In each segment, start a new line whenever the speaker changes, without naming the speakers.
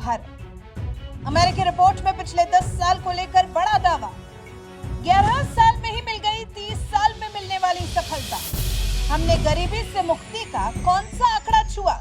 भारत। अमेरिकी रिपोर्ट में पिछले 10 साल को लेकर बड़ा दावा, 11 साल में ही मिल गई 30 साल में मिलने वाली सफलता। हमने गरीबी से मुक्ति का कौन सा आंकड़ा छुआ?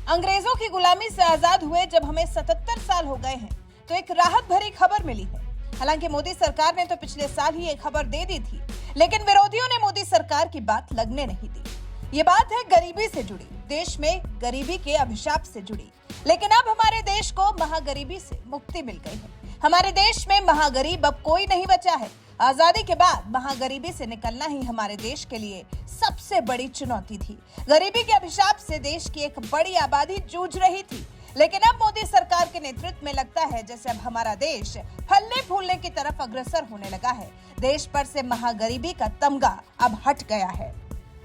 अंग्रेजों की गुलामी से आजाद हुए जब हमें 77 साल हो गए हैं, तो एक राहत भरी खबर मिली है। हालांकि मोदी सरकार ने तो पिछले साल ही ये खबर दे दी थी, लेकिन विरोधियों ने मोदी सरकार की बात लगने नहीं दी। ये बात है गरीबी से जुड़ी, देश में गरीबी के अभिशाप से जुड़ी। लेकिन अब हमारे देश को महागरीबी से मुक्ति मिल गई है। हमारे देश में महागरीब अब कोई नहीं बचा है। आजादी के बाद महागरीबी से निकलना ही हमारे देश के लिए सबसे बड़ी चुनौती थी। गरीबी के अभिशाप से देश की एक बड़ी आबादी जूझ रही थी, लेकिन अब मोदी सरकार के नेतृत्व में लगता है जैसे अब हमारा देश फलने फूलने की तरफ अग्रसर होने लगा है। देश पर से महागरीबी का तमगा अब हट गया है।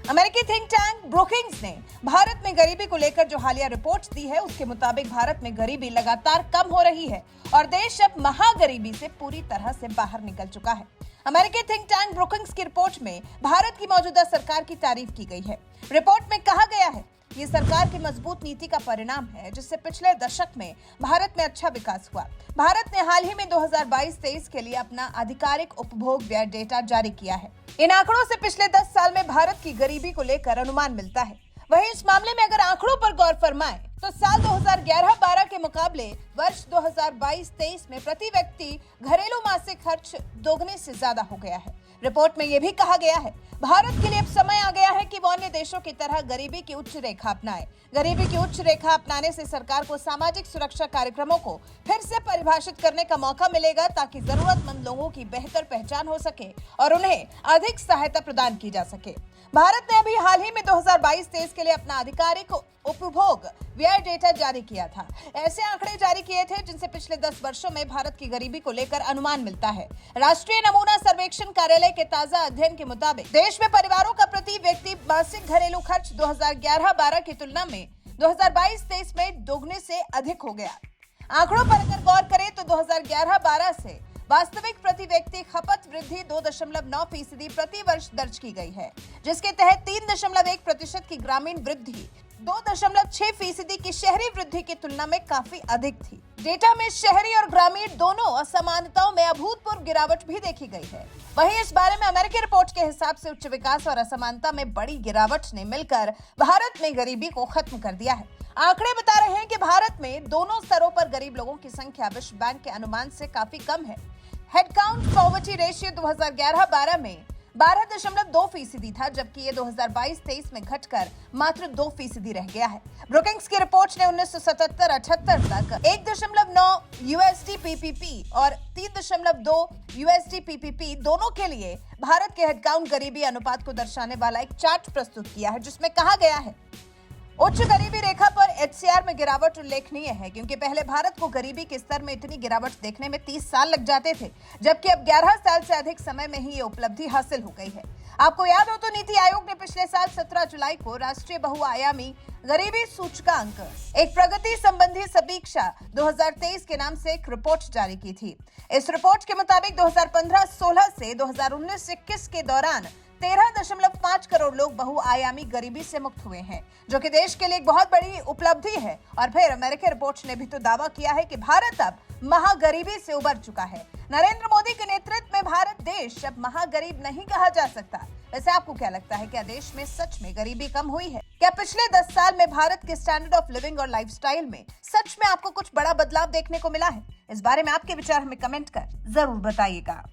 अमेरिकी थिंक टैंक ब्रुकिंग्स ने भारत में गरीबी को लेकर जो हालिया रिपोर्ट दी है, उसके मुताबिक भारत में गरीबी लगातार कम हो रही है और देश अब महागरीबी से पूरी तरह से बाहर निकल चुका है। अमेरिकी थिंक टैंक ब्रुकिंग्स की रिपोर्ट में भारत की मौजूदा सरकार की तारीफ की गई है। रिपोर्ट में कहा गया है, ये सरकार की मजबूत नीति का परिणाम है, जिससे पिछले दशक में भारत में अच्छा विकास हुआ। भारत ने हाल ही में 2022-23 के लिए अपना आधिकारिक उपभोग व्यय डेटा जारी किया है। इन आंकड़ों से पिछले 10 साल में भारत की गरीबी को लेकर अनुमान मिलता है। वहीं इस मामले में अगर आंकड़ों पर गौर फरमाएं, तो साल 2011-12 के मुकाबले वर्ष 2022-23 में प्रति व्यक्ति घरेलू मासिक खर्च दोगुने से ज्यादा हो गया है। रिपोर्ट में यह भी कहा गया है, भारत के लिए अब समय आ गया है कि वो अन्य देशों की तरह गरीबी की उच्च रेखा अपनाए। गरीबी की उच्च रेखा अपनाने से सरकार को सामाजिक सुरक्षा कार्यक्रमों को फिर से परिभाषित करने का मौका मिलेगा, ताकि जरूरतमंद लोगों की बेहतर पहचान हो सके और उन्हें अधिक सहायता प्रदान की जा सके। भारत ने अभी हाल ही में 2022-23 के लिए अपना आधिकारिक उपभोग व्यय डेटा जारी किया था। ऐसे आंकड़े जारी किए थे जिनसे पिछले 10 वर्षों में भारत की गरीबी को लेकर अनुमान मिलता है। राष्ट्रीय नमूना सर्वेक्षण कार्यालय के ताजा अध्ययन के मुताबिक देश में परिवारों का प्रति व्यक्ति मासिक घरेलू खर्च 2011-12 की तुलना में 2022-23 में दोगुने से अधिक हो गया। आंकड़ों पर अगर गौर करें तो 2011-12 से वास्तविक प्रति व्यक्ति खपत वृद्धि 2.9% प्रति वर्ष दर्ज की गई है, जिसके तहत 3.1% की ग्रामीण वृद्धि 2.6% की शहरी वृद्धि की तुलना में काफी अधिक थी। डेटा में शहरी और ग्रामीण दोनों असमानताओं में अभूतपूर्व गिरावट भी देखी गई है। वहीं इस बारे में अमेरिकी रिपोर्ट के हिसाब से उच्च विकास और असमानता में बड़ी गिरावट ने मिलकर भारत में गरीबी को खत्म कर दिया है। आंकड़े बता रहे हैं कि भारत में दोनों स्तरों पर गरीब लोगों की संख्या विश्व बैंक के अनुमान से काफी कम है। हेडकाउंट पॉवर्टी रेशियो 2011-12 में 12.2% था, जबकि ये 2022-23 में घटकर मात्र 2% रह गया है। ब्रुकिंग्स की रिपोर्ट ने 1977-78 तक 1.9 USD PPP और 3.2 USD PPP दोनों के लिए भारत के हेडकाउंट गरीबी अनुपात को दर्शाने वाला एक चार्ट प्रस्तुत किया है, जिसमें कहा गया है, उच्च गरीबी रेखा पर HCR में गिरावट उल्लेखनीय है, क्योंकि पहले भारत को गरीबी के स्तर में इतनी गिरावट देखने में 30 साल लग जाते थे, जबकि अब 11 साल से अधिक समय में ही ये उपलब्धि हासिल हो गई है। आपको याद हो तो नीति आयोग ने पिछले साल 17 जुलाई को राष्ट्रीय बहुआयामी गरीबी सूचकांक एक प्रगति संबंधी समीक्षा 2023 के नाम से एक रिपोर्ट जारी की थी। इस रिपोर्ट के मुताबिक 2015-16 से 2019-21 के दौरान 13.5 करोड़ लोग बहुआयामी गरीबी से मुक्त हुए हैं, जो कि देश के लिए एक बहुत बड़ी उपलब्धि है। और फिर अमेरिकी रिपोर्ट ने भी तो दावा किया है कि भारत अब महागरीबी से उबर चुका है। नरेंद्र मोदी के नेतृत्व में भारत देश अब महागरीब नहीं कहा जा सकता। वैसे आपको क्या लगता है, क्या देश में सच में गरीबी कम हुई है? क्या पिछले 10 साल में भारत के स्टैंडर्ड ऑफ लिविंग और लाइफस्टाइल में सच में आपको कुछ बड़ा बदलाव देखने को मिला है? इस बारे में आपके विचार हमें कमेंट कर जरूर बताइएगा।